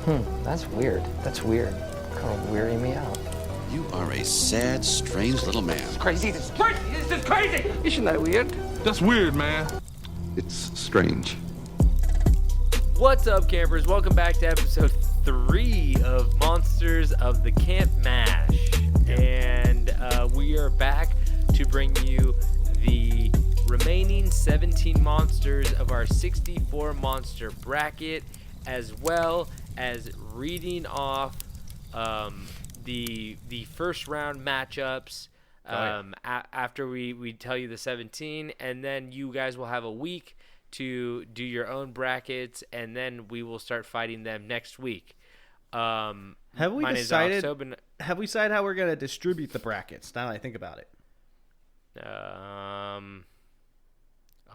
That's weird. That's weird. Kind of weirding me out. You are a sad, strange little man. Crazy. This is crazy. Isn't that weird? That's weird, man. It's strange. What's up, campers? Welcome back to episode 3 of Monsters of the Camp Mash. And we are back to bring you the remaining 17 monsters of our 64 monster bracket, as well as reading off the first round matchups after we tell you the 17, and then you guys will have a week to do your own brackets, and then we will start fighting them next week. Have we decided how we're going to distribute the brackets, now that I think about it?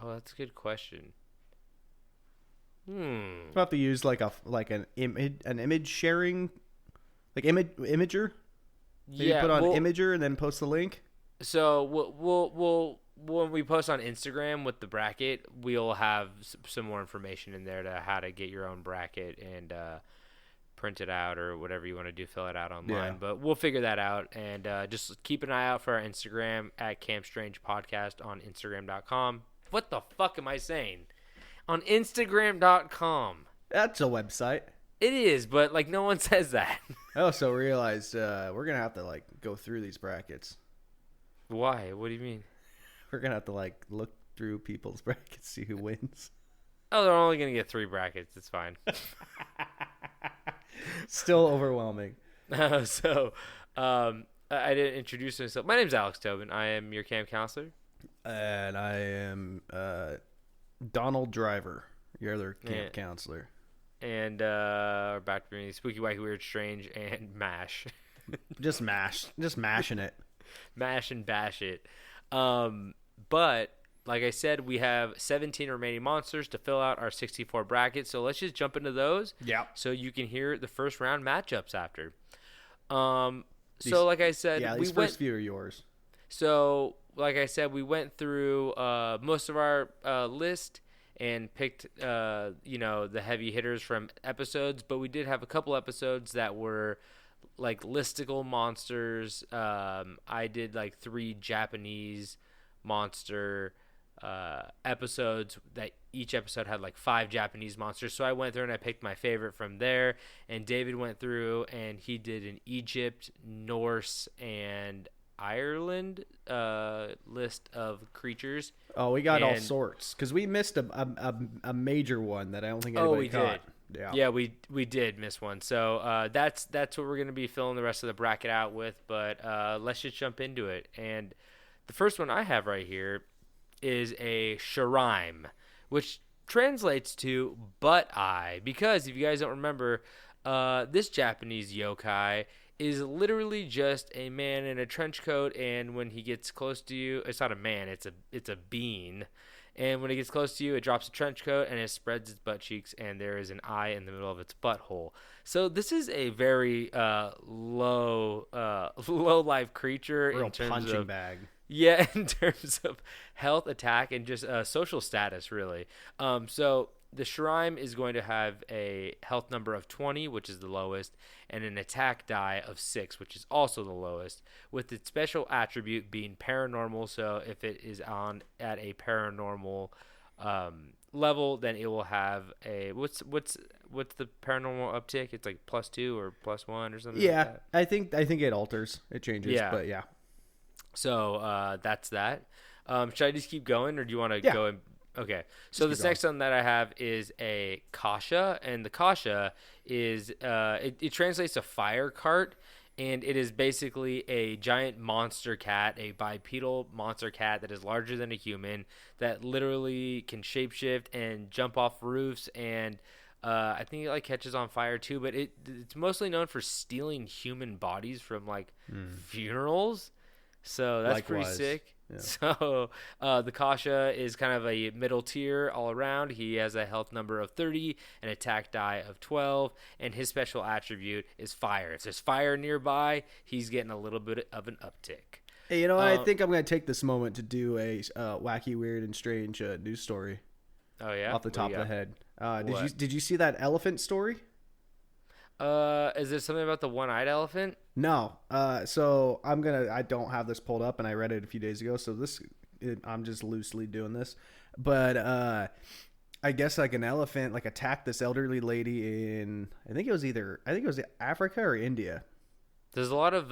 That's a good question. We'll have to use an image sharing, like imager. Maybe put on imager and then post the link. So we'll when we post on Instagram with the bracket, we'll have some more information in there to how to get your own bracket and print it out or whatever you want to do, fill it out online. Yeah. But we'll figure that out, and just keep an eye out for our Instagram at Camp Strange Podcast on Instagram.com. What the fuck am I saying? On Instagram.com. That's a website. It is, but no one says that. I also realized we're gonna have to go through these brackets. Why? What do you mean? We're gonna have to look through people's brackets, see who wins. Oh, they're only gonna get 3 brackets. It's fine. Still overwhelming. I didn't introduce myself. My name's Alex Tobin. I am your camp counselor. And I am Donald Driver, your other camp counselor. And we're back to being Spooky, Wacky, Weird, Strange, and Mash. Just mashing it. Mash and bash it. But like I said, we have 17 remaining monsters to fill out our 64 bracket. So let's just jump into those. Yeah. So you can hear the first round matchups after. So like I said, these first few are yours. So like I said, we went through most of our list and picked the heavy hitters from episodes, but we did have a couple episodes that were listicle monsters. I did 3 Japanese monster episodes that each episode had 5 Japanese monsters. So I went through and I picked my favorite from there, and David went through and he did an Egypt, Norse, and Ireland list of creatures. Oh, we got all sorts because we missed a major one that I don't think anybody caught. Yeah, we did miss one. So that's what we're gonna be filling the rest of the bracket out with. But let's just jump into it. And the first one I have right here is a shrine, which translates to butt eye. Because if you guys don't remember, this Japanese yokai is literally just a man in a trench coat, and when he gets close to you, it's not a man, it's a bean, and when it gets close to you, it drops a trench coat and it spreads its butt cheeks, and there is an eye in the middle of its butthole. So this is a very low life creature. Real in terms punching of bag. Yeah, in terms of health, attack, and just social status, really. So the shrine is going to have a health number of 20, which is the lowest, and an attack die of 6, which is also the lowest, with its special attribute being paranormal. So if it is on at a paranormal level, then it will have a what's the paranormal uptick? It's +2 or +1 or something. Yeah, like that. I think it alters, it changes. Yeah. But yeah. So that's that. Should I just keep going, or do you want to go? Okay. So the next one that I have is a kasha, and the kasha is it translates to fire cart, and it is basically a giant monster cat, a bipedal monster cat that is larger than a human, that literally can shapeshift and jump off roofs, and I think it catches on fire too. But it's mostly known for stealing human bodies from funerals. So that's pretty sick. Yeah. So the Kasha is kind of a middle tier all around. He has a health number of 30, an attack die of 12, and his special attribute is fire. If there's fire nearby, he's getting a little bit of an uptick. Hey, I think I'm going to take this moment to do a wacky, weird, and strange news story. Oh, yeah? Off the top of the head. Did you see that elephant story? Is there something about the one-eyed elephant? No. So I don't have this pulled up, and I read it a few days ago. So I'm just loosely doing this, but I guess like an elephant like attacked this elderly lady in I think it was Africa or India. There's a lot of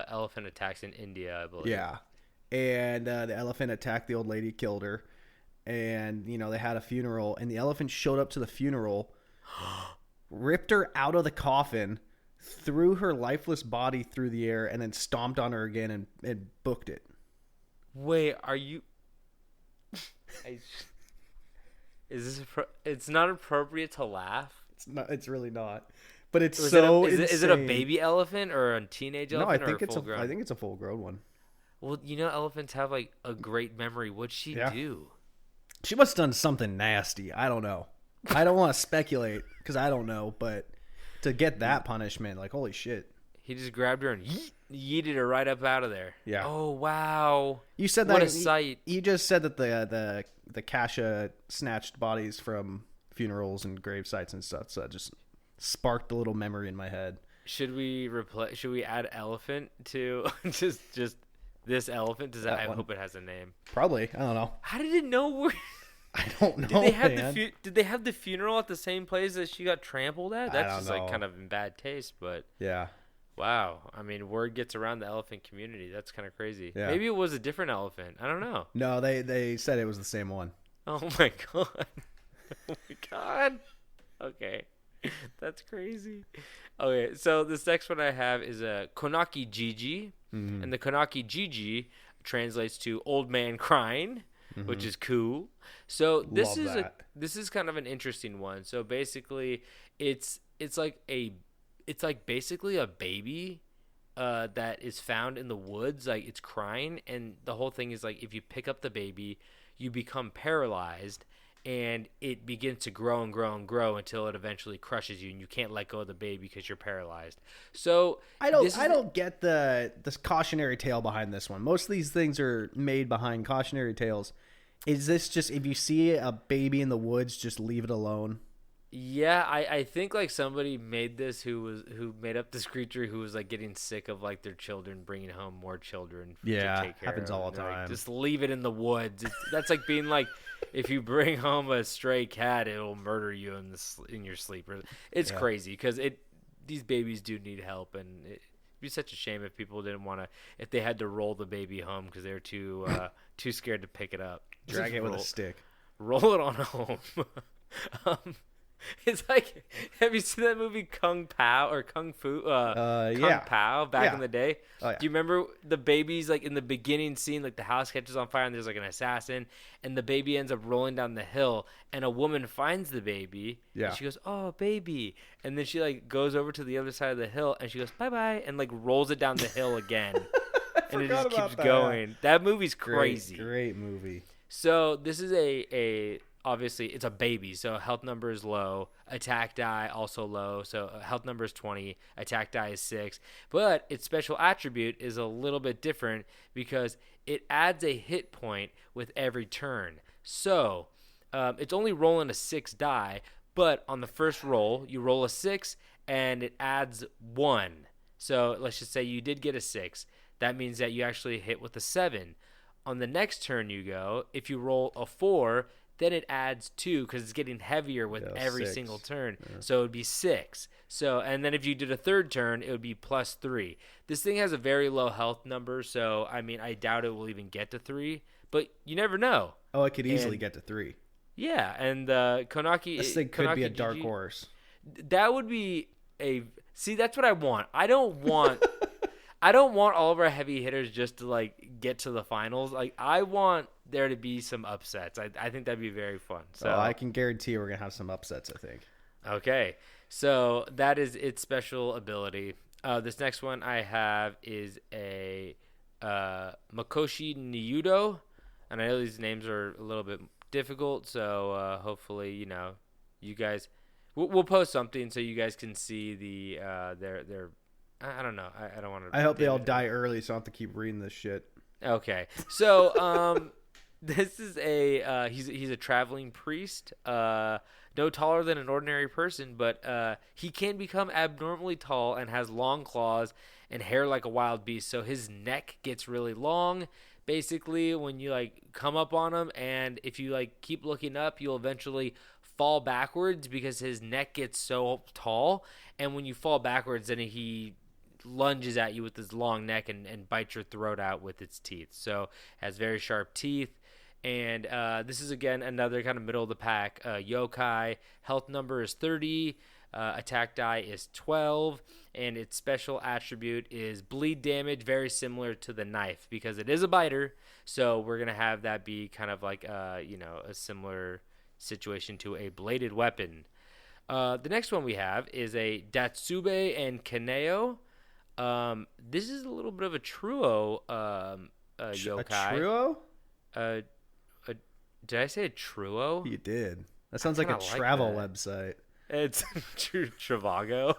elephant attacks in India, I believe. Yeah, and the elephant attacked the old lady, killed her, and they had a funeral, and the elephant showed up to the funeral, ripped her out of the coffin, threw her lifeless body through the air, and then stomped on her again and booked it. Wait, are you? Is this? It's not appropriate to laugh. It's not. It's really not. But it's Is insane. it a baby elephant or a teenage elephant? No, I think it's full-grown? I think it's a full-grown one. Well, elephants have like a great memory. What'd she do? She must have done something nasty. I don't know. I don't want to speculate because I don't know. But to get that punishment, like holy shit. He just grabbed her and yeeted her right up out of there. Yeah. Oh wow. You said what that. A sight. You just said that the Kasha snatched bodies from funerals and grave sites and stuff. So that just sparked a little memory in my head. Should we add elephant to just this elephant? I hope it has a name. Probably. I don't know. How did it know where? I don't know. Did they have the funeral at the same place that she got trampled at? That's just like kind of in bad taste, but yeah. Wow. I mean, word gets around the elephant community. That's kind of crazy. Yeah. Maybe it was a different elephant. I don't know. No, they said it was the same one. Oh my god. Oh my god. Okay. That's crazy. Okay, so this next one I have is a Konaki Gigi, and the Konaki Gigi translates to old man crying, which is cool. So this is kind of an interesting one. So basically, it's like basically a baby that is found in the woods, like it's crying, and the whole thing is like if you pick up the baby, you become paralyzed. And it begins to grow and grow and grow until it eventually crushes you, and you can't let go of the baby because you're paralyzed. So I don't get this cautionary tale behind this one. Most of these things are made behind cautionary tales. Is this just if you see a baby in the woods, just leave it alone? Yeah, I think like somebody made this who made up this creature who was like getting sick of like their children bringing home more children. To take care happens of. all the time. Like, just leave it in the woods. That's like being like, if you bring home a stray cat, it'll murder you in your sleep. It's crazy because these babies do need help, and it'd be such a shame if people didn't want to, if they had to roll the baby home because they're too scared to pick it up. Drag it with a stick. Roll it on home. It's like, have you seen that movie Kung Pao or Kung Fu? Kung Pao back in the day. Oh, yeah. Do you remember the babies like in the beginning scene, like the house catches on fire and there's like an assassin, and the baby ends up rolling down the hill, and a woman finds the baby. Yeah. And she goes, "Oh, baby," and then she like goes over to the other side of the hill and she goes, "Bye bye," and like rolls it down the hill again, and it just keeps going. That movie's crazy. Great movie. So this is a obviously it's a baby, so health number is low, attack die also low, so health number is 20, attack die is 6, but its special attribute is a little bit different because it adds a hit point with every turn. So it's only rolling a 6 die, but on the first roll you roll a 6 and it adds 1. So let's just say you did get a 6. That means that you actually hit with a 7. On the next turn you go, if you roll a 4, then it adds 2 because it's getting heavier with every 6. single turn. Yeah. So it would be 6. So, and then if you did a third turn, it would be plus 3. This thing has a very low health number, so I mean, I doubt it will even get to 3, but you never know. Oh, it could easily get to 3. Yeah, and Konaki. This thing could be a dark horse. That would be see, that's what I want. I don't want all of our heavy hitters just to like get to the finals. Like I want there to be some upsets. I think that'd be very fun. So I can guarantee we're gonna have some upsets, I think. Okay, so that is its special ability. This next one I have is a Makoshi Niudo, and I know these names are a little bit difficult, so hopefully you guys we'll post something so you guys can see the their I don't know. I don't want to. I hope they all die early, so I don't have to keep reading this shit. Okay, so this is he's a traveling priest no taller than an ordinary person, but he can become abnormally tall and has long claws and hair like a wild beast. So his neck gets really long, basically, when you like come up on him, and if you like keep looking up, you'll eventually fall backwards because his neck gets so tall. And when you fall backwards, then he lunges at you with his long neck and bites your throat out with its teeth. So has very sharp teeth. And this is, again, another kind of middle of the pack yokai. Health number is 30. Attack die is 12. And its special attribute is bleed damage, very similar to the knife because it is a biter. So we're going to have that be kind of like, a similar situation to a bladed weapon. The next one we have is a Datsube and Kaneo. This is a little bit of a truo yokai. A truo? Did I say a truo? You did. That sounds like a travel website. It's Trivago.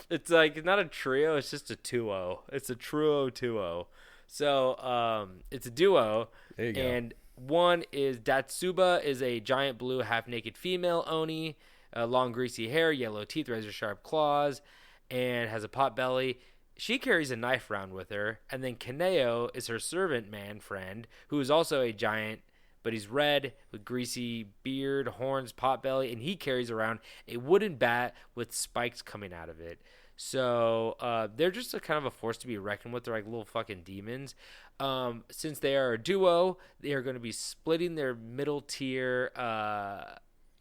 It's like not a trio, it's just a duo. It's a truo duo. So it's a duo. There you go. And one is Datsuba is a giant blue half-naked female oni, long greasy hair, yellow teeth, razor-sharp claws, and has a pot belly. She carries a knife around with her, and then Kaneo is her servant man friend, who is also a giant, but he's red with greasy beard, horns, pot belly, and he carries around a wooden bat with spikes coming out of it. So they're just a kind of a force to be reckoned with. They're like little fucking demons. Since they are a duo, they are going to be splitting their middle tier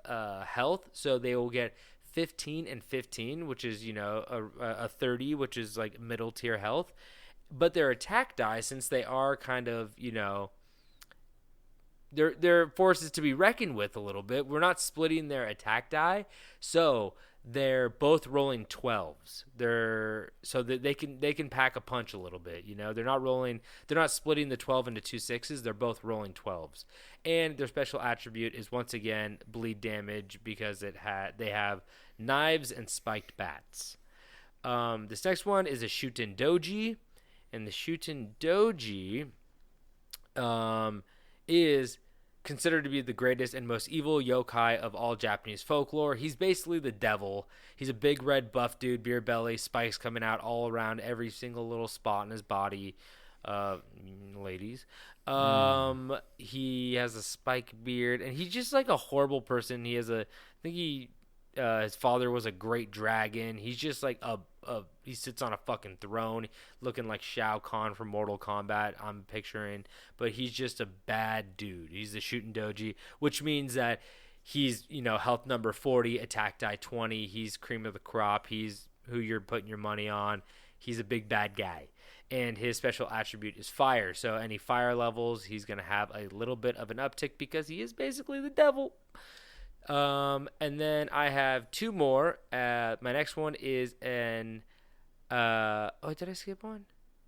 health, so they will get 15 and 15, which is, a 30, which is like middle tier health. But their attack die, since they are kind of, they're forces to be reckoned with a little bit. We're not splitting their attack die, so they're both rolling 12s. So that they can pack a punch a little bit. They're not splitting the 12 into 2 6s. They're both rolling 12s, and their special attribute is once again bleed damage because they have knives and spiked bats. This next one is a Shuten Doji, and the Shuten Doji is considered to be the greatest and most evil yokai of all Japanese folklore. He's basically the devil. He's a big red buff dude, beer belly, spikes coming out all around every single little spot in his body. Ladies. He has a spike beard, and he's just like a horrible person. His father was a great dragon. He's just like he sits on a fucking throne looking like Shao Kahn from Mortal Kombat, I'm picturing. But he's just a bad dude. He's the Shuten Doji, which means that he's, health number 40, attack die 20. He's cream of the crop. He's who you're putting your money on. He's a big bad guy. And his special attribute is fire. So any fire levels, he's going to have a little bit of an uptick because he is basically the devil. And then I have two more. My next one is did I skip one?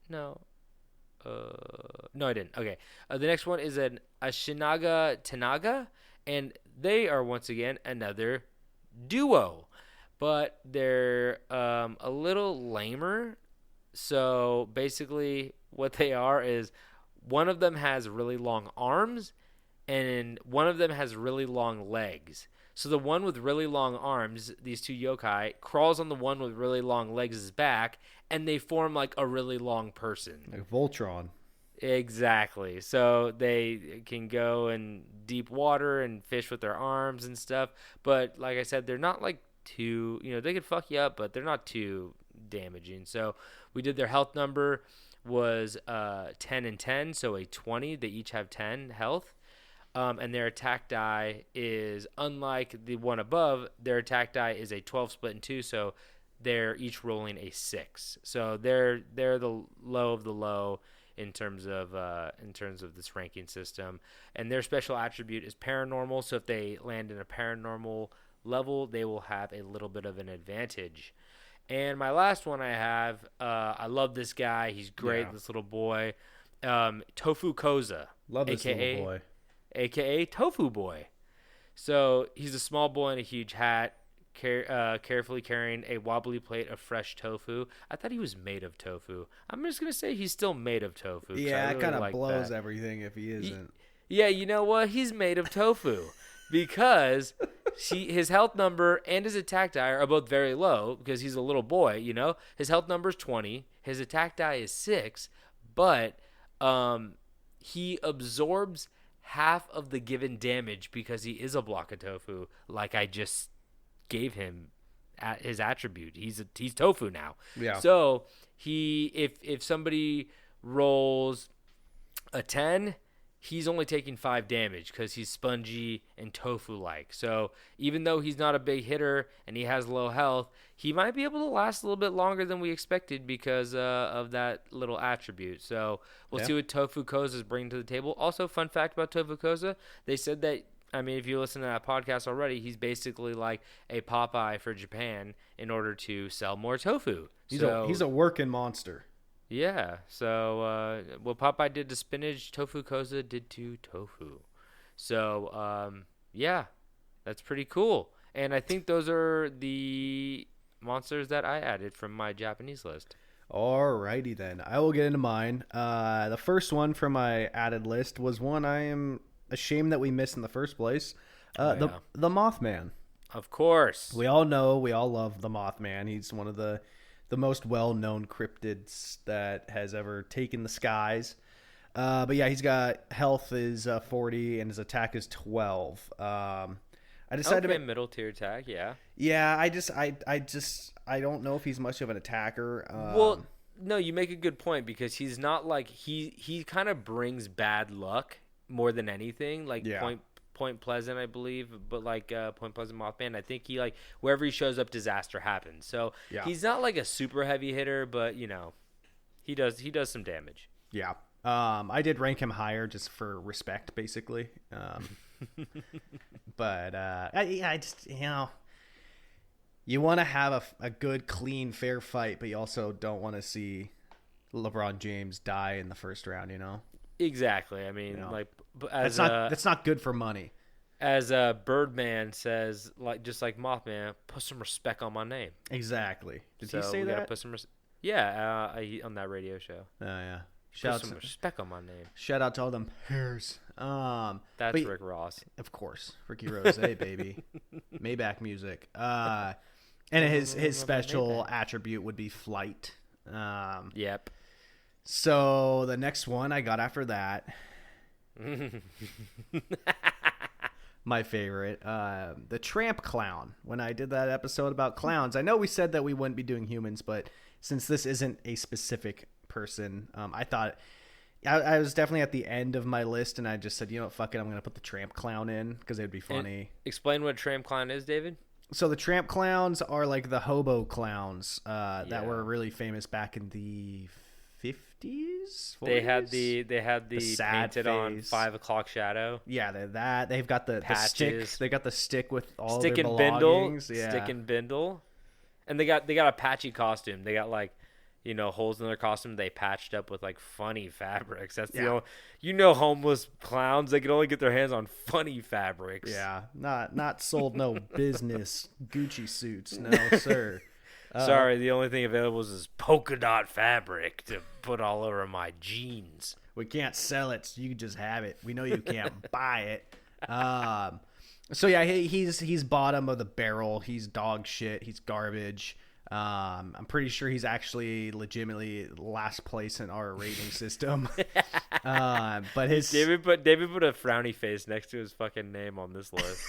No. No, I didn't. Okay. The next one is a Shinaga Tenaga, and they are once again another duo, but they're a little lamer. So basically what they are is one of them has really long arms and one of them has really long legs. So the one with really long arms, these two yokai, crawls on the one with really long legs' back, and they form like a really long person. Like Voltron. Exactly. So they can go in deep water and fish with their arms and stuff. But like I said, they're not like too, they could fuck you up, but they're not too damaging. So we did their health number was 10 and 10, so a 20. They each have 10 health. And their attack die is, unlike the one above, their attack die is a 12 split in 2, so they're each rolling a 6. So they're the low of the low in terms of this ranking system. And their special attribute is paranormal, so if they land in a paranormal level, they will have a little bit of an advantage. And my last one I have, I love this guy. He's great, yeah. This little boy. Tofu Koza. Love this little boy. AKA Tofu Boy. So he's a small boy in a huge hat, carefully carrying a wobbly plate of fresh tofu. I thought he was made of tofu. I'm just going to say he's still made of tofu. Yeah, really it kind of blows everything if he isn't. Yeah, you know what? He's made of tofu. because his health number and his attack die are both very low because he's a little boy, you know? His health number is 20, his attack die is 6, but he absorbs half of the given damage because he is a block of tofu, like I just gave him at his attribute. He's tofu now. Yeah. So if somebody rolls a 10, he's only taking 5 damage because he's spongy and tofu-like. So even though he's not a big hitter and he has low health, he might be able to last a little bit longer than we expected because of that little attribute. So we'll see what Tofu Koza is bringing to the table. Also, fun fact about Tofu Koza, they said that, I mean, if you listen to that podcast already, he's basically like a Popeye for Japan in order to sell more tofu. He's a working monster. Yeah, so what Popeye did to spinach, Tofu Koza did to tofu. So, yeah, that's pretty cool. And I think those are the monsters that I added from my Japanese list. Alrighty then. I will get into mine. The first one from my added list was one I am ashamed that we missed in the first place. The Mothman. Of course. We all love the Mothman. He's one of the most well-known cryptids that has ever taken the skies. But yeah, he's got health is 40 and his attack is 12. I decided to make middle tier attack, yeah. Yeah, I don't know if he's much of an attacker. Well, no, you make a good point because he's not like he kind of brings bad luck more than anything. Like Point Pleasant, I believe, but like Point Pleasant Mothman, I think he like wherever he shows up, disaster happens. So he's not like a super heavy hitter, but you know, he does some damage. Yeah. I did rank him higher just for respect, basically. But I just, you know, you want to have a good, clean, fair fight, but you also don't want to see LeBron James die in the first round, you know? Exactly. I mean, you know, like that's not good for money. As Birdman says, like just like Mothman, put some respect on my name. Exactly. Did he say that? Put some on that radio show. Oh yeah. Put some respect on my name. Shout out to all them hairs. That's Rick Ross, of course. Ricky Rose, baby. Maybach music. And his special attribute would be flight. Yep. So the next one I got after that, my favorite, the Tramp Clown. When I did that episode about clowns, I know we said that we wouldn't be doing humans, but since this isn't a specific person, I thought I was definitely at the end of my list, and I just said, you know what, fuck it, I'm going to put the Tramp Clown in because it would be funny. And explain what a Tramp Clown is, David. So the Tramp Clowns are like the hobo clowns that were really famous back in the 50s. 40s? They had the sad painted face. On 5 o'clock shadow. Yeah, they're that. They've got the stick. They got the stick with all stick their and belongings. bindle. Yeah. Stick and bindle. And they got a patchy costume. They got like, you know, holes in their costume. They patched up with like funny fabrics. That's the only, you know, homeless clowns. They can only get their hands on funny fabrics. Yeah, not sold no business Gucci suits. No sir. Sorry, the only thing available is this polka dot fabric to put all over my jeans. We can't sell it, so you can just have it. We know you can't buy it. So yeah, he's bottom of the barrel. He's dog shit. He's garbage. I'm pretty sure he's actually legitimately last place in our rating system. But his David put a frowny face next to his fucking name on this list.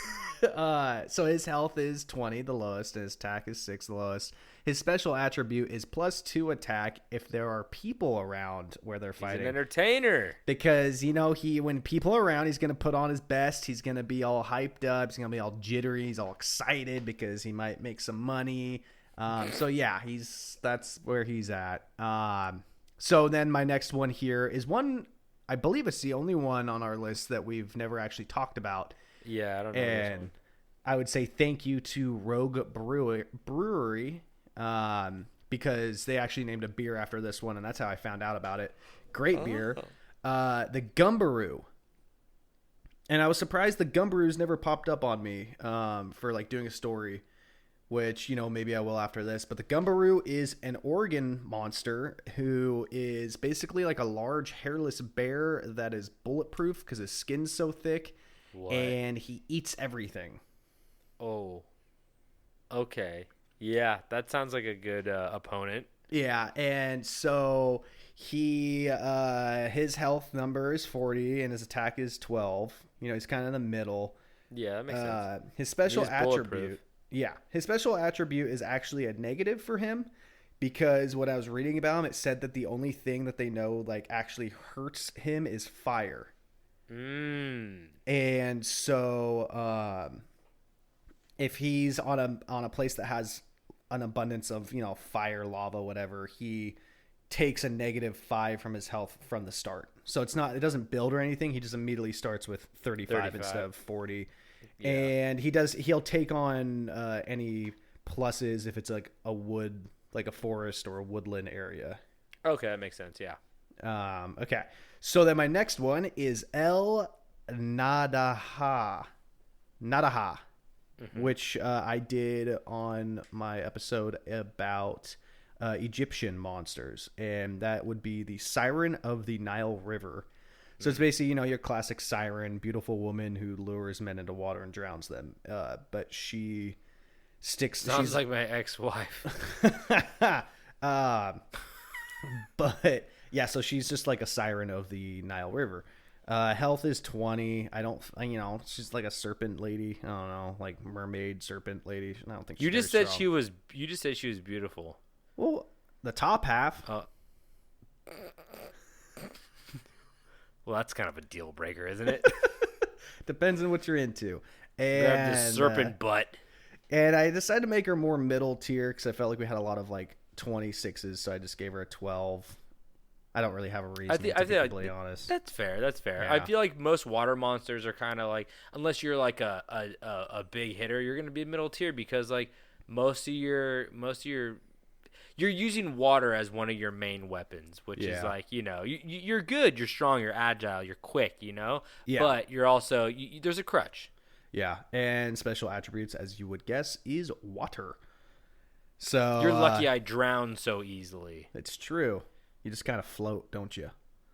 So his health is 20, the lowest, and his attack is 6, the lowest. His special attribute is +2 attack if there are people around where they're fighting. He's an entertainer. Because, you know, when people are around, he's going to put on his best. He's going to be all hyped up. He's going to be all jittery. He's all excited because he might make some money. So yeah, that's where he's at. So then my next one here is one, I believe it's the only one on our list that we've never actually talked about. Yeah, I don't know this one. I would say thank you to Rogue Brewery, because they actually named a beer after this one, and that's how I found out about it. Great beer. The Gumbaroo. And I was surprised the Gumbaroos never popped up on me for like doing a story, which, you know, maybe I will after this. But the Gumbaroo is an Oregon monster who is basically like a large hairless bear that is bulletproof because his skin's so thick. What? and he eats everything. Oh. Okay. Yeah, that sounds like a good opponent. Yeah, and so he his health number is 40 and his attack is 12. You know, he's kind of in the middle. Yeah, that makes sense. His special He's bulletproof. attribute. Yeah, his special attribute is actually a negative for him because what I was reading about him, it said that the only thing that they know like actually hurts him is fire. And so if he's on a place that has an abundance of, you know, fire, lava, whatever, he takes a -5 from his health from the start. So it doesn't build or anything. He just immediately starts with 35 instead of 40. Yeah. And he'll take on any pluses if it's like a wood, like a forest or a woodland area. Okay, that makes sense. Yeah. Okay. So then my next one is El Nadaha. Which I did on my episode about Egyptian monsters, and that would be the Siren of the Nile River. So it's basically, you know, your classic siren, beautiful woman who lures men into water and drowns them. But she sticks. Sounds like my ex-wife. But yeah, so she's just like a siren of the Nile River. Health is 20. I don't, you know, she's like a serpent lady. I don't know, like mermaid serpent lady. I don't think she's You just very said strong. she was. You just said she was beautiful. Well, the top half. Well, that's kind of a deal breaker, isn't it? Depends on what you're into. Grab the And serpent butt. and I decided to make her more middle tier because I felt like we had a lot of like 26s, so I just gave her a 12. I don't really have a reason to be completely honest. That's fair. That's fair. Yeah. I feel like most water monsters are kind of like, unless you're like a big hitter, you're gonna be middle tier because like most of your you're using water as one of your main weapons, which is like, you know, you're good, you're strong, you're agile, you're quick, you know, but you're also there's a crutch. Yeah, and special attributes, as you would guess, is water. So You're lucky I drown so easily. It's true. You just kind of float, don't you?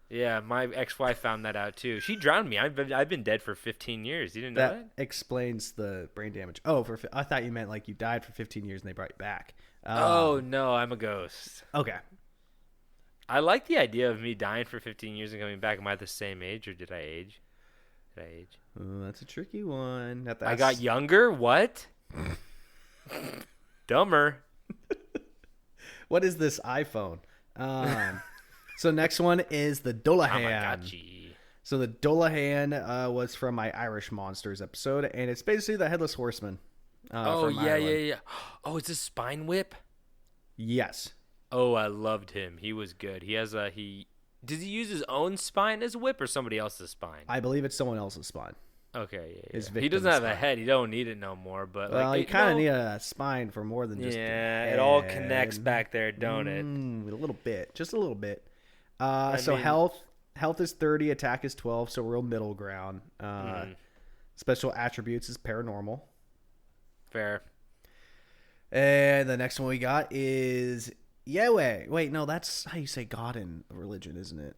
Yeah, my ex-wife found that out too. She drowned me. I've been dead for 15 years. You didn't know that? That explains the brain damage. Oh, I thought you meant like you died for 15 years and they brought you back. Oh no, I'm a ghost. Okay. I like the idea of me dying for 15 years and coming back. Am I the same age or did I age? Did I age? Ooh, that's a tricky one. I got younger? What? Dumber. What is this iPhone? So next one is the Dolahan. Tamagotchi. So the Dolahan was from my Irish Monsters episode, and it's basically the Headless Horseman. Oh, from yeah. Ireland. Oh, it's a spine whip? Yes. Oh, I loved him. He was good. He has does he use his own spine as a whip or somebody else's spine? I believe it's someone else's spine. Okay, yeah. His He doesn't victim's have a spine. head. He don't need it no more. But Well, like, you kind of need a spine for more than just it all connects back there, don't it? A little bit. Just a little bit. I So mean- health is 30, attack is 12, so real middle ground. Special attributes is paranormal. Fair. And the next one we got is Yahweh. Wait, no, that's how you say God in religion, isn't it?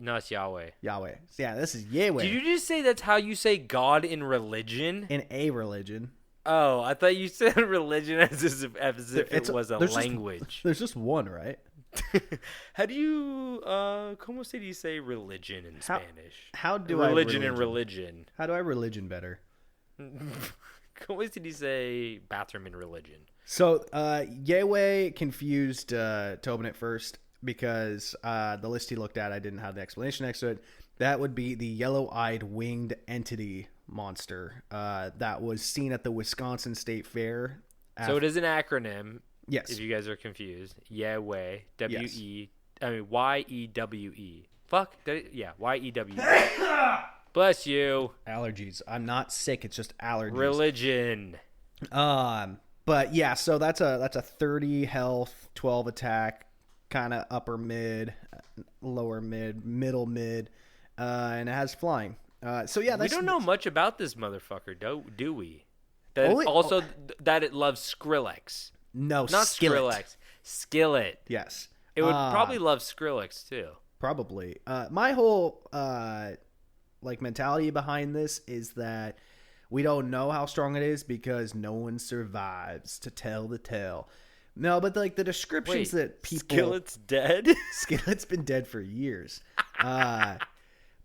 No, it's Yahweh. Yahweh. Yeah, this is Yahweh. Did you just say that's how you say God in religion? In a religion. Oh, I thought you said religion as if it was a there's language. There's just one, right? How do you como se dice religion in Spanish? How do religion I and religion? How do I religion better? Como se dice bathroom in religion? So Yahweh confused Tobin at first because the list he looked at, I didn't have the explanation next to it. That would be the yellow-eyed winged entity monster that was seen at the Wisconsin State Fair. So it is an acronym. Yes. If you guys are confused, Yahweh, Yes. Y-E-W-E. Fuck. Y-E-W-E. Bless you. Allergies. I'm not sick. It's just allergies. Religion. But yeah, so that's a 30 health, 12 attack, kind of upper mid, lower mid, middle mid, and it has flying. So yeah, We don't know much about this motherfucker, do we? That it loves Skrillex. No, Not Skillet. Skrillex. Skillet. Yes. It would probably love Skrillex too. Probably. My whole like mentality behind this is that we don't know how strong it is because no one survives to tell the tale. No, but like the descriptions that people Skillet's dead. Skillet's been dead for years.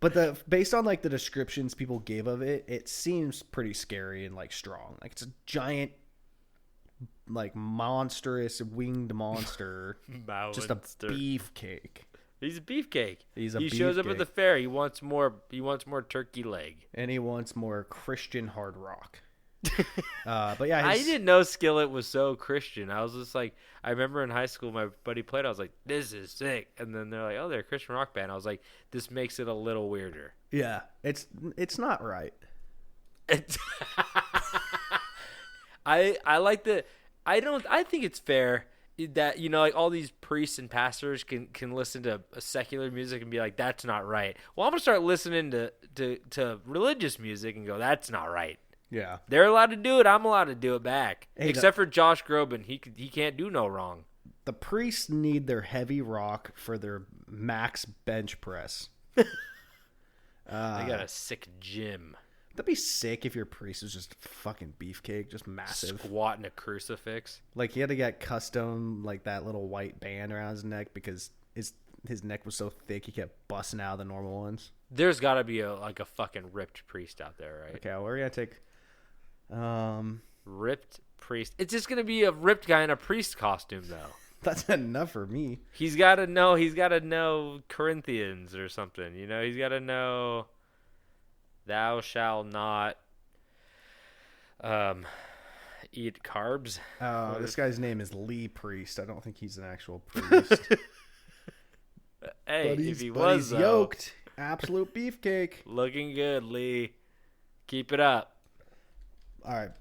But based on like the descriptions people gave of it, it seems pretty scary and like strong. Like it's a giant, like monstrous winged monster, just a beefcake. He's a beefcake. He shows up at the fair. He wants more turkey leg, and he wants more Christian hard rock. But yeah, I didn't know Skillet was so Christian. I was just like, I remember in high school, my buddy played. I was like, this is sick. And then they're like, oh, they're a Christian rock band. I was like, this makes it a little weirder. Yeah, it's not right. I like the. I think it's fair that, you know, like all these priests and pastors can listen to secular music and be like, that's not right. Well, I'm gonna start listening to religious music and go, that's not right. Yeah, they're allowed to do it. I'm allowed to do it back. Hey, except for Josh Groban, he can't do no wrong. The priests need their heavy rock for their max bench press. They got a sick gym. That'd be sick if your priest was just fucking beefcake, just massive, squatting a crucifix. Like he had to get custom like that little white band around his neck because his neck was so thick he kept busting out of the normal ones. There's got to be a fucking ripped priest out there, right? Okay, well, we're gonna take. Ripped priest. It's just gonna be a ripped guy in a priest costume, though. That's enough for me. He's got to know Corinthians or something. You know, he's got to know, thou shalt not eat carbs. This guy's name is Lee Priest. I don't think he's an actual priest. Hey, if he was yoked, absolute beefcake. Looking good, Lee. Keep it up. All right,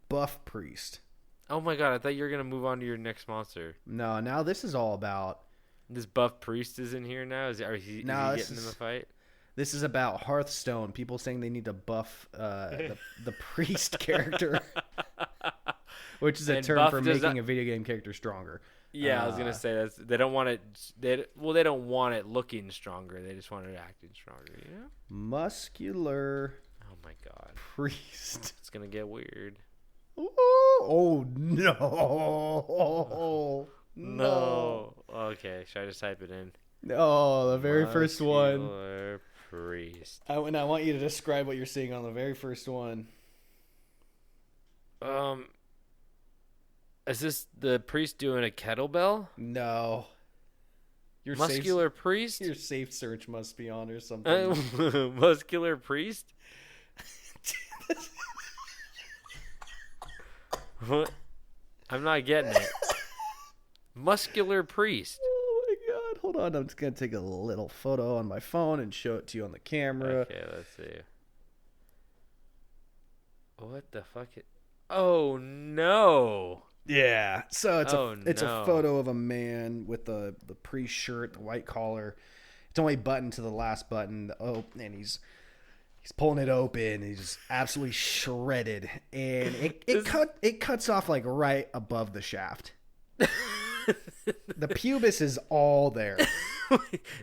Buff Priest. Oh my god, I thought you were gonna move on to your next monster. No, now this is all about. This Buff Priest is in here now. Is he getting in the fight? This is about Hearthstone. People saying they need to buff the priest character, which is a term for making a video game character stronger. Yeah, I was gonna say they don't want it. They don't want it looking stronger. They just want it acting stronger. You know? Muscular. Oh my god. Priest. It's gonna get weird. Oh no! No. Okay, should I just type it in? Oh, the very first one. Muscular priest. I want you to describe what you're seeing on the very first one. Is this the priest doing a kettlebell? No. Your muscular priest? Your safe search must be on or something. Muscular priest? What? I'm not getting it. Muscular priest. Oh my god. Hold on. I'm just going to take a little photo on my phone and show it to you on the camera. Okay, let's see. What the fuck? Oh no. Yeah. So it's a photo of a man with the priest shirt, the white collar. It's only buttoned to the last button. Oh, and he's pulling it open. He's absolutely shredded, and it cuts off like right above the shaft. The pubis is all there.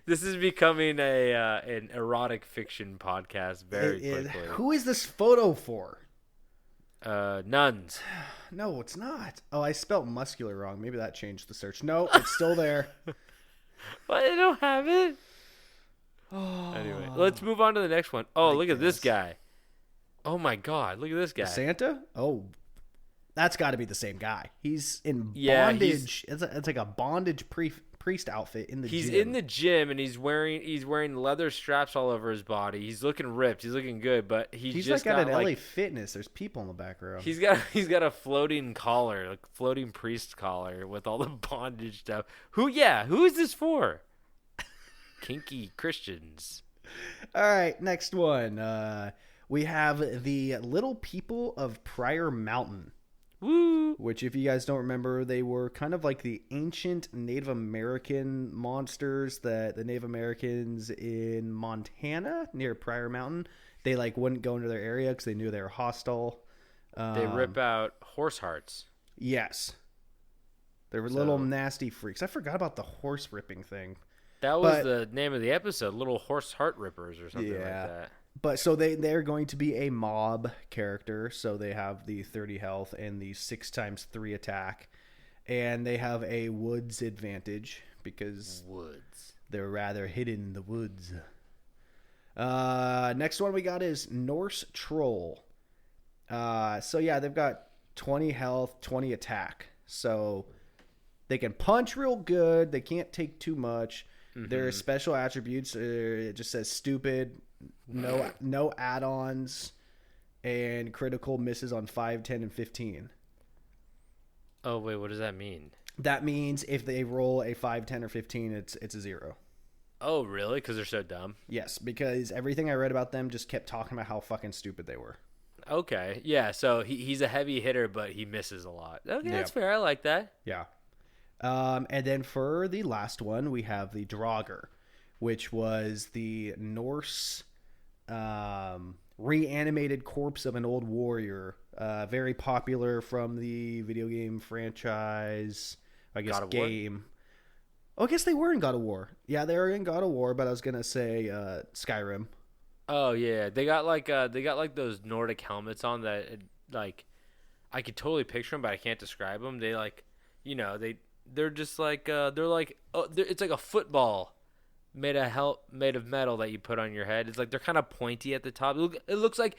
This is becoming an erotic fiction podcast very quickly. Who is this photo for? Nuns. No, it's not. Oh, I spelled muscular wrong. Maybe that changed the search. No, it's still there. Well, I don't have it. Oh. Anyway, let's move on to the next one. Oh, look at this guy. Oh my god, look at this guy. Santa? Oh, that's got to be the same guy. He's in bondage. It's like a bondage priest outfit in the gym. He's in the gym and he's wearing leather straps all over his body. He's looking ripped. He's looking good, but he's just like at an LA Fitness. There's people in the background. He's got a floating collar, like floating priest collar with all the bondage stuff. Who is this for? Kinky Christians. All right, next one. We have the Little People of Pryor Mountain. Woo! Which, if you guys don't remember, they were kind of like the ancient Native American monsters that the Native Americans in Montana near Pryor Mountain, they like wouldn't go into their area because they knew they were hostile. They rip out horse hearts. Yes. They were little nasty freaks. I forgot about the horse ripping thing. That was the name of the episode, Little Horse Heart Rippers or something like that. But so they're going to be a mob character. So they have the 30 health and the 6x3 attack, and they have a woods advantage because they're rather hidden in the woods. Next one we got is Norse Troll. So yeah, they've got 20 health, 20 attack. So they can punch real good. They can't take too much. Their special attributes, it just says stupid, no add-ons, and critical misses on 5, 10, and 15. Oh, wait, what does that mean? That means if they roll a 5, 10, or 15, it's a 0. Oh, really? Because they're so dumb? Yes, because everything I read about them just kept talking about how fucking stupid they were. Okay, yeah, so he's a heavy hitter, but he misses a lot. Okay, that's fair. I like that. Yeah. And then for the last one, we have the Draugr, which was the Norse reanimated corpse of an old warrior. Very popular from the video game franchise, I guess, game. Oh, I guess they were in God of War. Yeah, they were in God of War, but I was going to say Skyrim. Oh, yeah. They got like those Nordic helmets on that, like, I could totally picture them, but I can't describe them. They like, they're just like it's like a football made of metal that you put on your head. It's like they're kind of pointy at the top. It looks like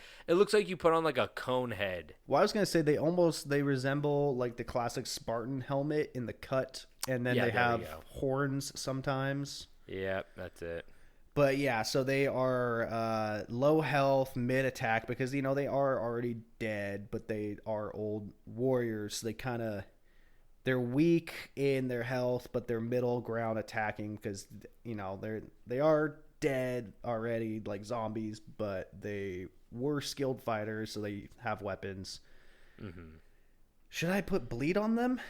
you put on like a cone head. Well, I was gonna say they resemble like the classic Spartan helmet in the cut, and then they have horns sometimes. Yep, that's it. But yeah, so they are low health, mid attack because they are already dead, but they are old warriors. So they're weak in their health, but they're middle ground attacking because they are dead already, like zombies, but they were skilled fighters, so they have weapons. Mm-hmm. Should I put bleed on them,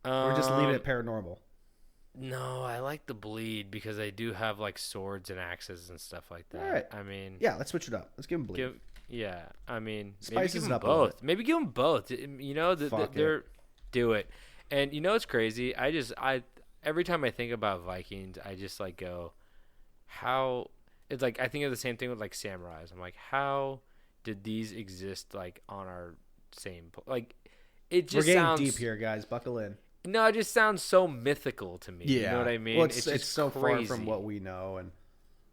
or just leave it at paranormal? No, I like the bleed because they do have like swords and axes and stuff like that. All right. I mean, yeah, let's switch it up. Let's give them bleed. Spices maybe give them both. Maybe give them both. Do it. And it's crazy. I every time I think about Vikings, I just like go, how? It's like I think of the same thing with like samurais. I'm like, how did these exist like on our same like? It just We're getting sounds deep here, guys. Buckle in. No, it just sounds so mythical to me. Yeah. You know what I mean? Well, it's just so crazy. far from what we know. And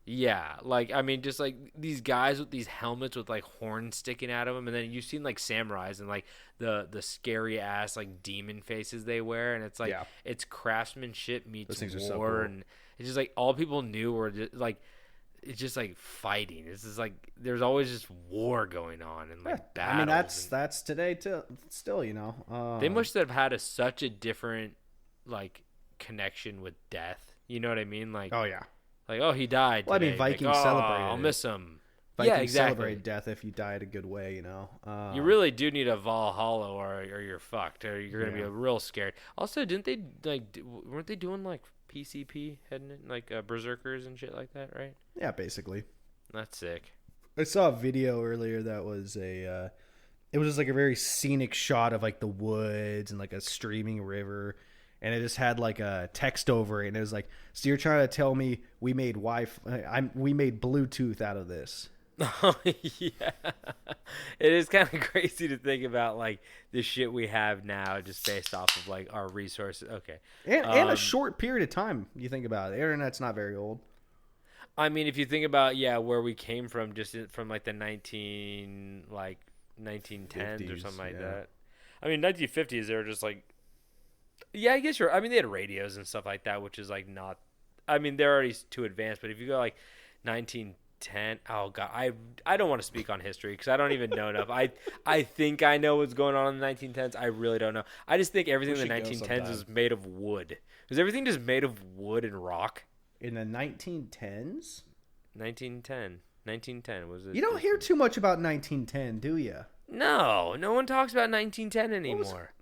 yeah, like, I mean, just like these guys with these helmets with like horns sticking out of them. And then you've seen like samurais and like the scary ass like demon faces they wear. And it's like, it's craftsmanship meets war. So cool. And it's just like all people knew were just, like, it's just like fighting. It's just like there's always just war going on and like battles. I mean, that's today too. Still, they must have had such a different like connection with death. You know what I mean? Like, oh yeah, like he died. Well, today. I mean, Vikings like, celebrated. I'll miss him. Vikings celebrate death if you died a good way. You really do need a Valhalla, or you're fucked, or you're gonna be real scared. Also, didn't they weren't they doing like PCP heading like berserkers and shit like that, right? Yeah, basically. That's sick. I saw a video earlier that was it was just like a very scenic shot of like the woods and like a streaming river, and it just had like a text over it, and it was like, so you're trying to tell me we made we made Bluetooth out of this? Oh yeah, it is kind of crazy to think about like the shit we have now just based off of like our resources. Okay, and a short period of time. You think about it, the internet's not very old. I mean, if you think about where we came from, just from like the 1910s or something like that. I mean, 1950s they were just like, I guess I mean, they had radios and stuff like that, which is like not. I mean, they're already too advanced. But if you go like 1910, oh god, I don't want to speak on history because I don't even know enough. I think I know what's going on in the 1910s. I really don't know. I just think everything in the 1910s is made of wood. Was everything just made of wood and rock? In the 1910s? 1910 was it? You don't hear too much about 1910, do you? No one talks about 1910 anymore.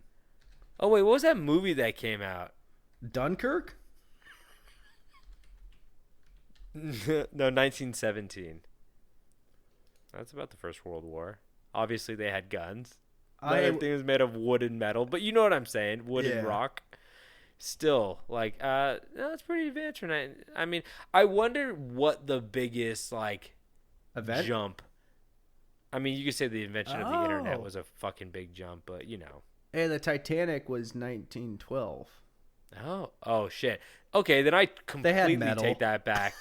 Oh wait, what was that movie that came out? Dunkirk? No, 1917. That's about the First World War. Obviously, they had guns. Everything was made of wood and metal, but you know what I'm saying, wood and rock. Still, like, that's pretty advanced. I mean, I wonder what the biggest, like, Event? jump. I mean, you could say the invention of the internet Oh. was a fucking big jump, but you know. And the Titanic was 1912. Oh shit. Okay, then I completely metal. take that back.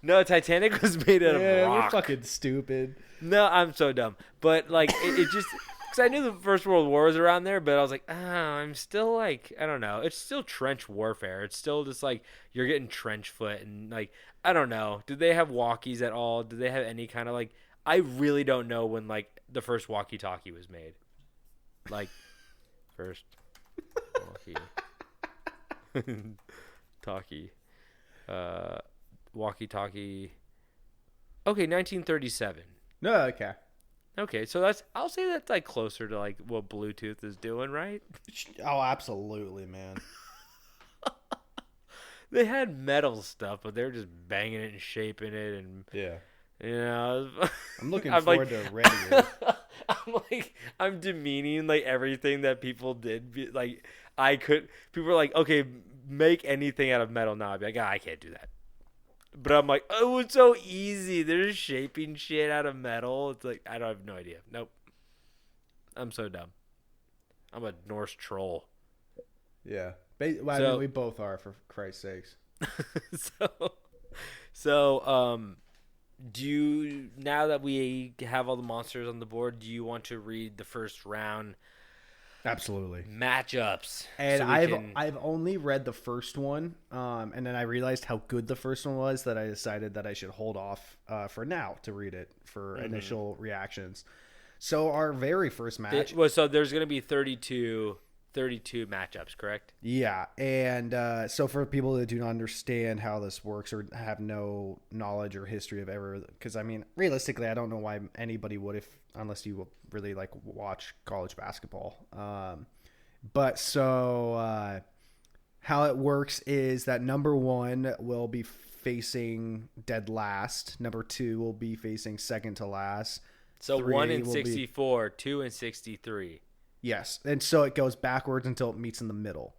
No, Titanic was made out of Yeah, we're rock. fucking stupid. No, I'm so dumb. But like, it just because I knew the First World War was around there, but I was like, I'm still like, I don't know. It's still trench warfare. It's still just like you're getting trench foot and like, I don't know. Did they have walkies at all? Did they have any kind of like? I really don't know when like the first walkie-talkie was made. Like, first walkie-talkie. Walkie-talkie. Okay, 1937. No, okay. Okay, so I'll say that's like closer to like what Bluetooth is doing, right? Oh, absolutely, man. They had metal stuff, but they were just banging it and shaping it, and Yeah. you know. I'm looking I'm forward to radio. I'm demeaning like everything that people did. Like people are like, okay, make anything out of metal now. I'd be like, I can't do that. But I'm like, oh, it's so easy. They're just shaping shit out of metal. It's like, I don't have no idea. Nope. I'm so dumb. I'm a Norse troll. Yeah. I mean, we both are, for Christ's sakes. Do you, now that we have all the monsters on the board, do you want to read the first round Absolutely. matchups? And So I've only read the first one, and then I realized how good the first one was that I decided that I should hold off for now to read it for initial reactions. So our very first match, so there's going to be 32 matchups, correct? yeah, and so for people that do not understand how this works or have no knowledge or history of ever, because I mean, realistically, I don't know why anybody would unless you really like watch college basketball. But so how it works is that number one will be facing dead last. Number two will be facing second to last. So 1 in will be- 64, 2 in 63. Yes, and so it goes backwards until it meets in the middle.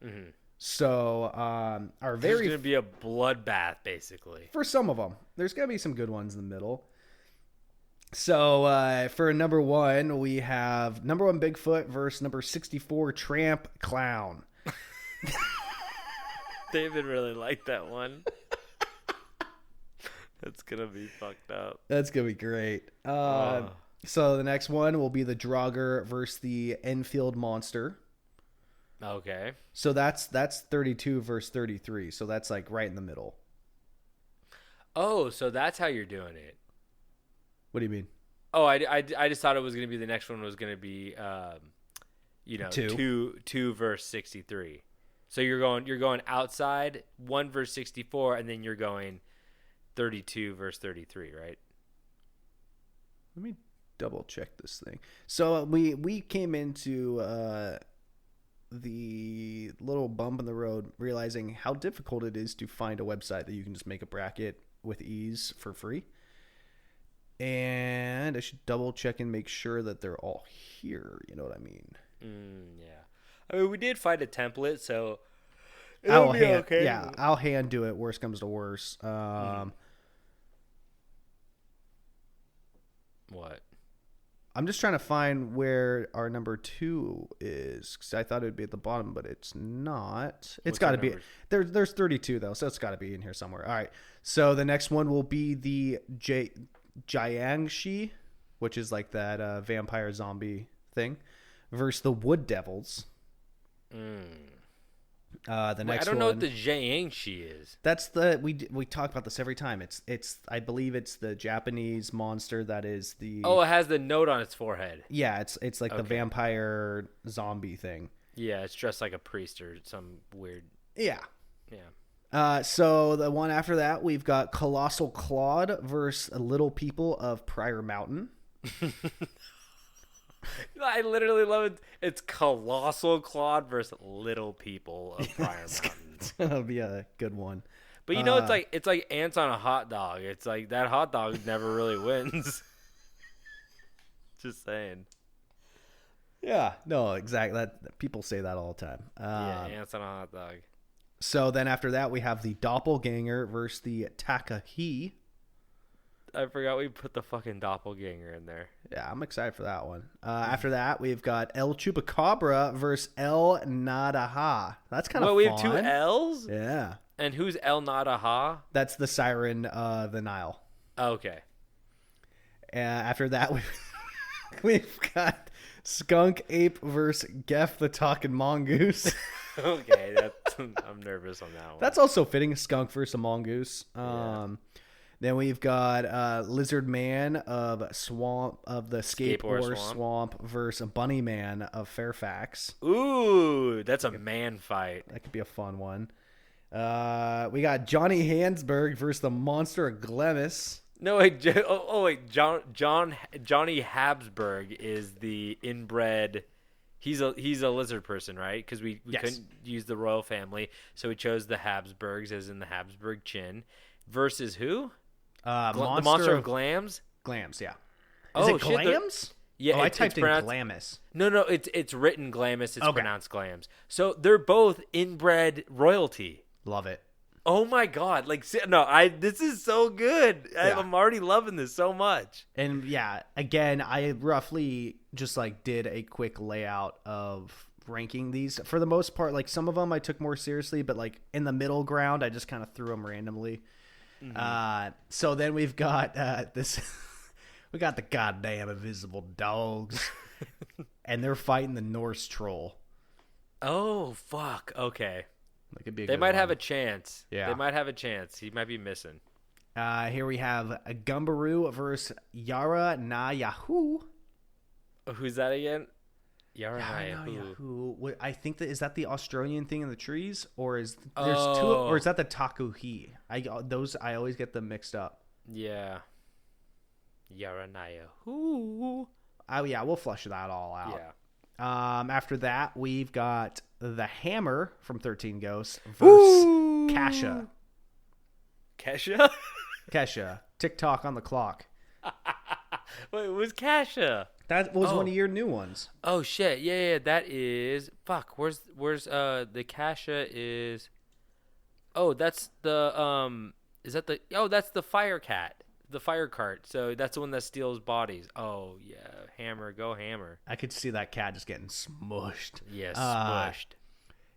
Mm-hmm. So our There's very going to be a bloodbath, basically. for some of them, there's gonna be some good ones in the middle. So for number one, we have number one Bigfoot versus number 64 Tramp Clown. David really liked that one. That's going to be fucked up. That's gonna be great. So the next one will be the Draugr versus the Enfield Monster. Okay. So that's 32 versus 33. So that's like right in the middle. Oh, so that's how you're doing it. What do you mean? Oh, I just thought it was going to be the next one was going to be, two versus 63. So you're going outside 1 versus 64, and then you're going 32 versus 33, right? Let me double check this thing. So we came into the little bump in the road realizing how difficult it is to find a website that you can just make a bracket with ease for free. And I should double check and make sure that they're all here. You know what I mean? Yeah. I mean, we did find a template, so I'll it'll be hand, okay. Yeah, I'll hand do it. Worst comes to worst. What? I'm just trying to find where our number two is because I thought it would be at the bottom, but it's not. It's got to be there's 32 though, so it's got to be in here somewhere. All right, so the next one will be the Jiangshi, which is like that vampire zombie thing, versus the Wood Devils. The next I don't know one, what the Jiangshi is. that's we talk about this every time. It's I believe it's the Japanese monster that is the Oh, it has the note on its forehead. yeah, it's like the Okay. vampire zombie thing. Yeah, it's dressed like a priest or some weird. Yeah. Yeah. So the one after that, we've got Colossal Claude versus Little People of Prior Mountain. I literally love it. It's Colossal Claude versus Little People of Prior Mountain. It's gonna be a good one. But you know, it's like ants on a hot dog. It's like that hot dog never really wins. Just saying. Yeah, no, exactly. That people say that all the time. Yeah, ants on a hot dog. So then after that, we have the Doppelganger versus the Takahi. I forgot we put the fucking doppelganger in there. Yeah, I'm excited for that one. After that, we've got El Chupacabra versus El Nadaha. That's kind of fun. We have two L's? Yeah. And who's El Nadaha? That's the siren of the Nile. Okay. After that, we've got Skunk Ape versus Geff the Talking Mongoose. Okay, I'm nervous on that one. That's also fitting. Skunk versus a mongoose. Yeah. Then we've got Lizard Man of the Skateboard Swamp versus Bunny Man of Fairfax. Ooh, that's a man fight. That could be a fun one. We got Johnny Hansberg versus the Monster of Glemis. No, wait. Wait. Johnny Habsburg is the inbred. He's a lizard person, right? Because we Yes. couldn't use the royal family, so we chose the Habsburgs, as in the Habsburg chin. Versus who? The Monster of Glams? Glams, yeah. Oh, Is it Glams? Yeah, I it's typed in pronounced- Glamis. No, it's written Glamis. It's Okay. pronounced Glams. So they're both inbred royalty. Love it. Oh my god! This is so good. Yeah. I'm already loving this so much. And yeah, again, I roughly just did a quick layout of ranking these. For the most part, some of them I took more seriously, but in the middle ground, I just kind of threw them randomly. Mm-hmm. So then we've got this. We got the goddamn invisible dogs, and they're fighting the Norse troll. Oh fuck! Okay, That could be. They might have a chance. Yeah, they might have a chance. He might be missing. Here we have a Gumbaroo versus Yara Na Yahoo. Who's that again? Yara Na Yahoo. Yahoo. I think is that the Australian thing in the trees, or is there's two, Oh. or is that the Takuhi? I always get them mixed up. Yeah. Yara Na Yahoo. Oh yeah, we'll flush that all out. Yeah. After that, we've got the Hammer from 13 Ghosts versus Kasha. Kesha? Kesha. TikTok on the clock. Wait, it was Kasha. That was one of your new ones. Oh shit! Yeah. That is fuck. Where's the Kasha is? Oh, that's the Is that the? Oh, that's the fire cat, the fire cart. So that's the one that steals bodies. Oh yeah, Hammer, go Hammer. I could see that cat just getting smushed. Yes, smushed.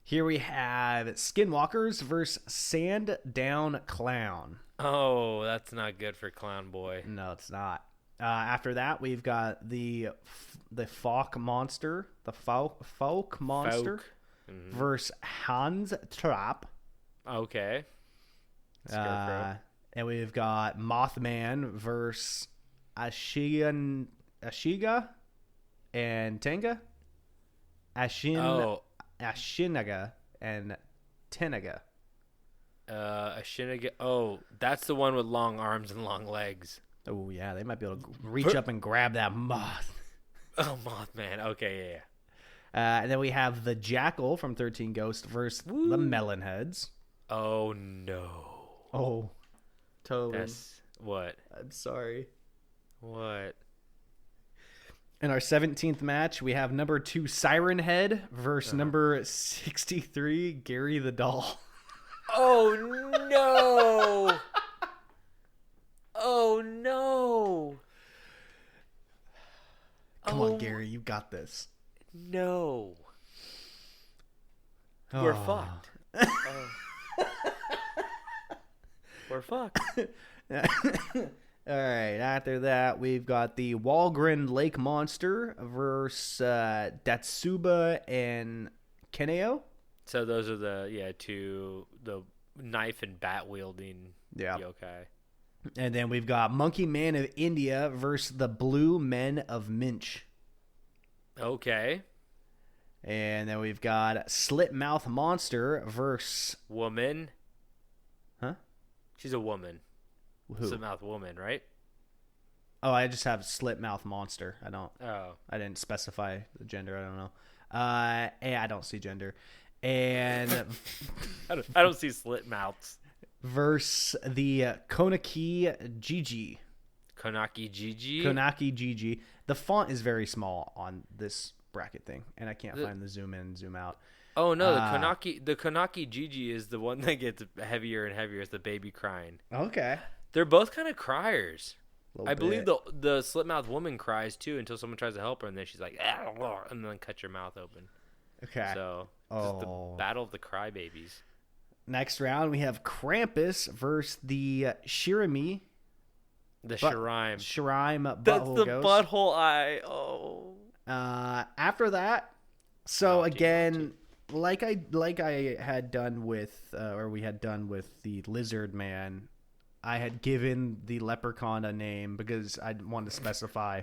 Here we have Skinwalkers versus Sand Down Clown. Oh, that's not good for Clown Boy. No, it's not. After that, we've got the Folk Monster, the Folk Monster versus Hans Trapp. Okay. Scarecrow. And we've got Mothman versus Ashiga and Tenga. Ashinaga and Tenaga. Ashinaga. Oh, that's the one with long arms and long legs. Oh yeah, they might be able to reach up and grab that moth. Oh, Mothman. Okay, yeah. And then we have the Jackal from 13 Ghosts versus the Melonheads. Oh no. Oh, totally. That's what? I'm sorry. What? In our 17th match, we have number 2 Siren Head versus number 63 Gary the Doll. Oh no. Oh no. Come on, Gary, you got this. No. We're fucked. We're fucked. All right, after that, we've got the Walgren Lake Monster versus Datsuba and Keneo. So those are the knife and bat wielding yokai. And then we've got Monkey Man of India versus the Blue Men of Minch. Okay. And then we've got Slit Mouth Monster versus Woman. Huh? She's a woman. Who? Slit Mouth Woman, right? Oh, I just have Slit Mouth Monster. Oh. I didn't specify the gender. I don't know. I don't see gender. And I don't see slit mouths. Versus the Konaki Gigi. Konaki Gigi? Konaki Gigi. The font is very small on this bracket thing, and I can't find the zoom in and zoom out. Oh no, the Kanaki Gigi is the one that gets heavier and heavier as the baby crying. Okay. They're both kind of criers. I believe bit. the slit mouth woman cries too until someone tries to help her, and then she's like, "Ah," and then cut your mouth open. Okay. So just the battle of the crybabies. Next round we have Krampus versus the Shirame. The Shirime. Shirime That's butthole the ghost. butthole eye. Oh. After that, so Naughty, again, like I had done with, or we had done with the Lizard Man, I had given the Leprechaun a name because I wanted to specify.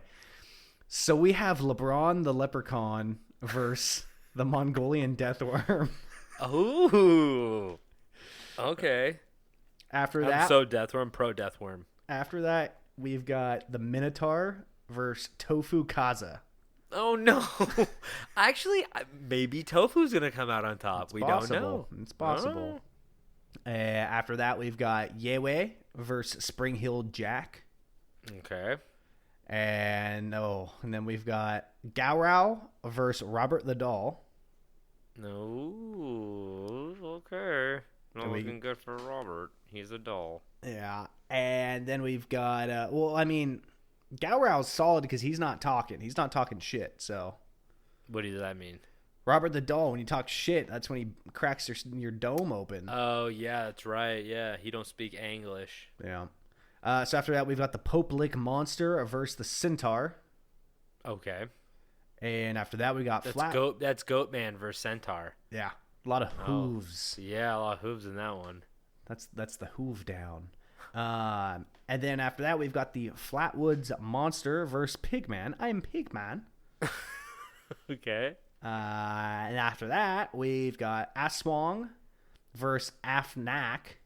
So we have LeBron the Leprechaun versus the Mongolian Deathworm. Ooh. Okay. After I'm that, so Deathworm, pro Deathworm. After that, we've got the Minotaur versus Tofu Kaza. Oh no! Actually, maybe Tofu's gonna come out on top. We don't know. It's possible. After that, we've got Yewe versus Spring Hill Jack. Okay. And then we've got Gaurau versus Robert the Doll. No. Okay. Not looking good for Robert. He's a doll. Yeah. And then we've got Gaurau's solid because he's not talking. He's not talking shit. So. What does that mean? Robert the Doll, when you talk shit, that's when he cracks your dome open. Oh, yeah, that's right. Yeah, he don't speak English. Yeah. So after that, we've got the Pope Lick Monster versus the Centaur. Okay. And after that, we got That's Goatman versus Centaur. Yeah. A lot of hooves. Yeah, a lot of hooves in that one. That's the hoove down. And then after that, we've got the Flatwoods Monster versus Pigman. I'm Pigman. Okay. And after that, we've got Aswang versus Afnak.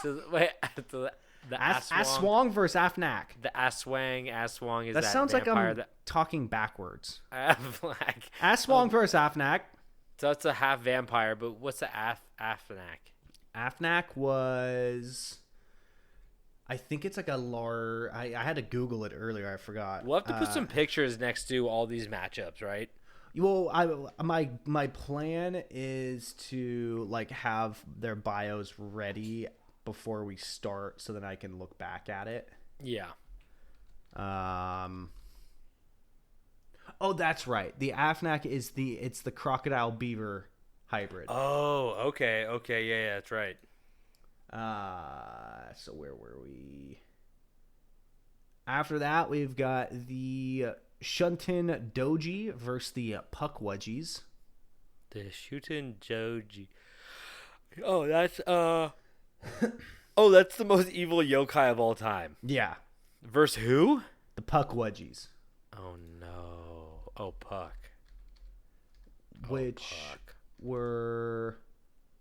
So wait, the Aswang versus Afnak. The Aswang is that sounds like I'm talking backwards. Aswang versus Afnak. So that's a half vampire, but what's the Afnak? Afnak was, I think it's like a I had to Google it earlier. I forgot. We'll have to put some pictures next to all these matchups, right? Well, my plan is to like have their bios ready before we start, so that I can look back at it. Yeah. Oh, that's right. The Afnak is the crocodile beaver hybrid. Oh, okay, yeah, that's right. So where were we? After that, we've got the Shuntin Doji versus the Puckwudgies. The Shuntin Doji. Oh, that's oh, that's the most evil yokai of all time. Yeah. Versus who? The Puckwudgies. Oh no. Oh, Puck. Which Puck. Were...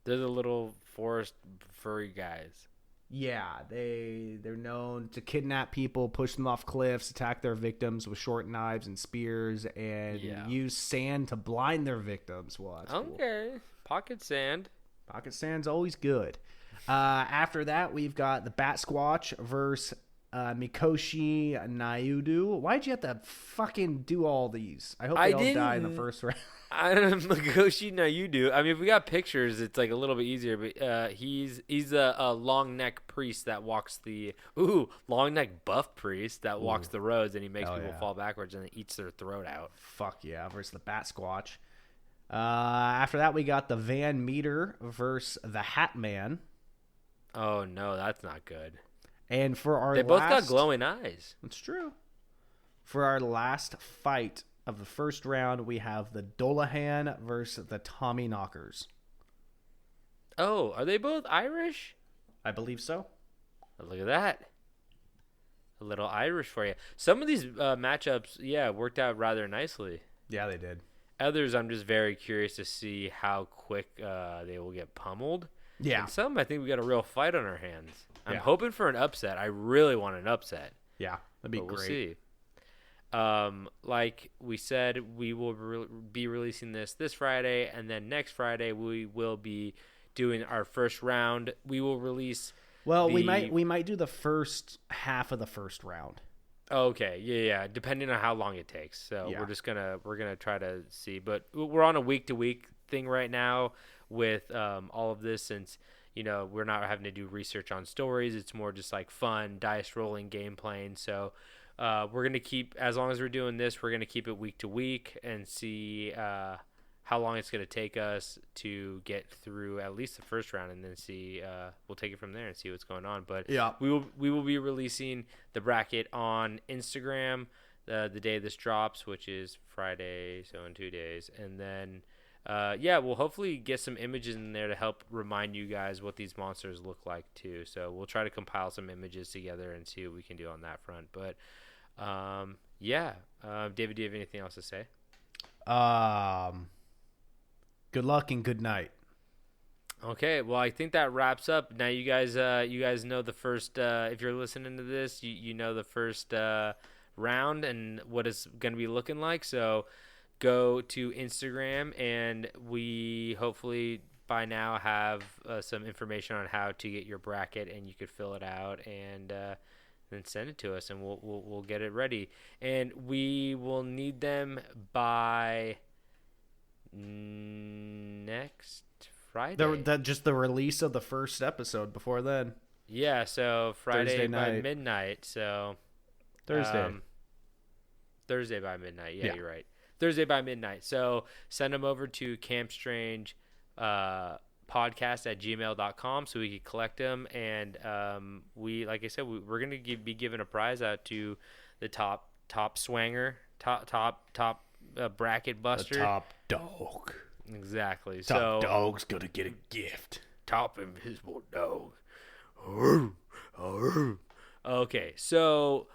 They're the little forest furry guys. Yeah, they're known to kidnap people, push them off cliffs, attack their victims with short knives and spears, and use sand to blind their victims. Well, that's okay. Cool. Pocket sand. Pocket sand's always good. After that, we've got the Bat Squatch versus Mikoshi Nayudu. Why'd you have to fucking do all these? I hope they all die in the first round. I don't know, Mikoshi Nayudu. I mean, if we got pictures, it's like a little bit easier. But he's a long neck priest that walks the long neck buff priest that walks the roads, and he makes people fall backwards and then eats their throat out. Fuck yeah! Versus the Bat Squatch. After that, we got the Van Meter versus the Hat Man. Oh no, that's not good. And for our both got glowing eyes. That's true. For our last fight of the first round, we have the Dolahan versus the Tommy Knockers. Oh, are they both Irish? I believe so. Oh, look at that. A little Irish for you. Some of these matchups, worked out rather nicely. Yeah, they did. Others, I'm just very curious to see how quick they will get pummeled. Yeah. And some, I think we got a real fight on our hands. I'm hoping for an upset. I really want an upset. Yeah, that'd be great. We'll see. Like we said, we will be releasing this Friday, and then next Friday we will be doing our first round. We will release. Well, we might do the first half of the first round. Okay, yeah. Depending on how long it takes. So Yeah. we're gonna try to see. But we're on a week to week thing right now with all of this, since we're not having to do research on stories. It's more just like fun dice rolling, game playing. So we're gonna keep, as long as we're doing this, we're gonna keep it week to week and see how long it's going to take us to get through at least the first round, and then see we'll take it from there and see what's going on. But Yeah. we will be releasing the bracket on Instagram the day this drops, which is Friday, so in 2 days. And then we'll hopefully get some images in there to help remind you guys what these monsters look like too. So we'll try to compile some images together and see what we can do on that front. But David, do you have anything else to say? Good luck and good night. Okay, well, I think that wraps up. Now you guys know the first. If you're listening to this, you know the first round and what it's going to be looking like. So go to Instagram, and we hopefully by now have some information on how to get your bracket, and you could fill it out and then send it to us, and we'll get it ready. And we will need them by next Friday. Just the release of the first episode before then. Yeah, so Friday Thursday by night. midnight. So Thursday. Thursday by midnight. Yeah, Yeah. you're right. Thursday by midnight. So send them over to Campstrange podcast@gmail.com so we can collect them. And like I said, we're gonna be giving a prize out to the top swanger, top bracket buster. The top dog. Exactly. Top dog's gonna get a gift. Top invisible dog. Okay, so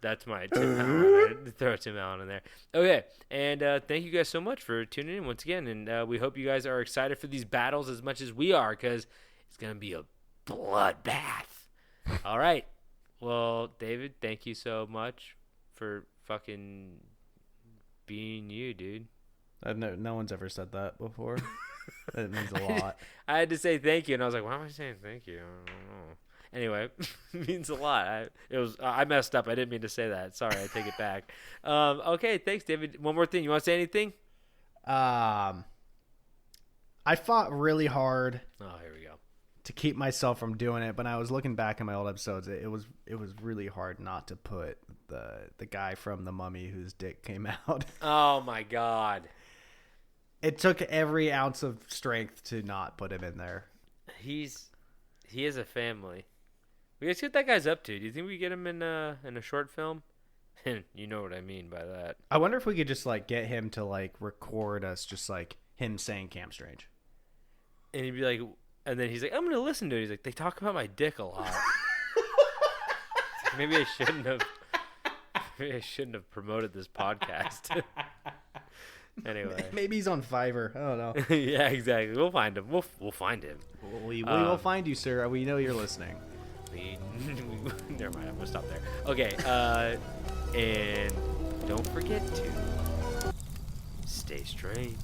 that's my Tim Allen. Throw Tim Allen in there. Okay, and thank you guys so much for tuning in once again, and we hope you guys are excited for these battles as much as we are, because it's gonna be a bloodbath. All right. Well, David, thank you so much for fucking being you, dude. No one's ever said that before. That means a lot. I had to say thank you, and I was like, why am I saying thank you? I don't know. Anyway, it means a lot. I messed up. I didn't mean to say that. Sorry, I take it back. Okay, thanks, David. One more thing. You want to say anything? I fought really hard Oh, here we go. to keep myself from doing it, but I was looking back at my old episodes. It was really hard not to put the guy from The Mummy whose dick came out. Oh my God. It took every ounce of strength to not put him in there. He has a family. Let's see what that guy's up to. Do you think we get him in a short film? You know what I mean by that. I wonder if we could just get him to record us just him saying Camp Strange. And he'd be like, and then he's like, I'm gonna listen to it. He's like, they talk about my dick a lot. Maybe I shouldn't have. Maybe I shouldn't have promoted this podcast. Anyway, Maybe he's on Fiverr. I don't know. yeah, exactly. We'll find him. We'll find him. We will find you, sir. We know you're listening. Never mind. I'm gonna stop there. Okay. And don't forget to stay strange.